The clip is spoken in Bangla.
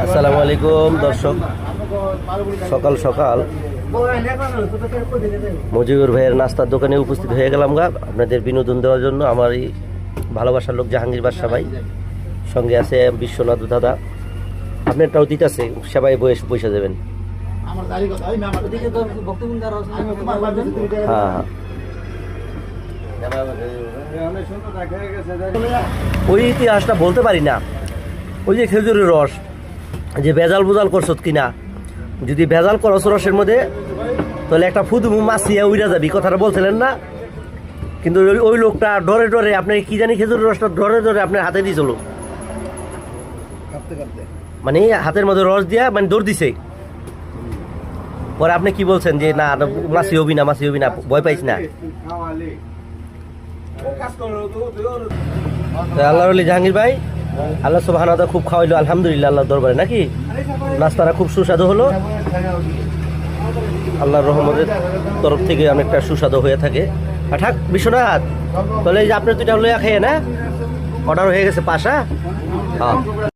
আসসালামু আলাইকুম দর্শক, সকাল সকাল মজিবুর ভাইয়ের নাস্তার দোকানে উপস্থিত হয়ে গেলাম আপনাদের বিনোদন দেওয়ার জন্য। আমার এই ভালোবাসার লোক জাহাঙ্গীর বাদশা ভাই, সঙ্গে আছে বিশ্বনাথ দাদা। আপনারটাও দিতে আছে, সবাই বয়স পয়সা দেবেন। হ্যাঁ, ওই ইতিহাসটা বলতে পারি না। ওই যে খেজুরের রস, যে ভেজাল বুজাল করছ কিনা, যদি ভেজাল করছ রসের মধ্যে, তাহলে একটা ফুদুমু মাছিয়া উইরা যাবি, কথাটা বলছিলেন না? কিন্তু ওই লোকটা ডরে ডরে আপনাকে কি জানি খেজুরের রসটা ডরে ডরে আপনার হাতে দিয়েছিল, মানে হাতের মধ্যে রস দিয়া মানে দৌড় দিছে। পরে আপনি কি বলছেন যে না মাছি হবি না, মাছি হবি না, ভয় পাইস না। আল্লাহর ওলি জাহাঙ্গীর ভাই, আল্লাহ সুবহানাহু ওয়া তাআলা খুব খাওয়াইলো, আলহামদুলিল্লাহ আল্লাহর দরবারে, নাকি নাস্তাটা খুব সুস্বাদু হলো। আল্লাহর রহমতের তরফ থেকে অনেকটা সুস্বাদু হয়ে থাকে। ঠাক বিশ্বনাথ, তাহলে এই যে আপনার দুইটা লইয়া খেয়ে না, অর্ডার হয়ে গেছে পাশা। হ্যাঁ।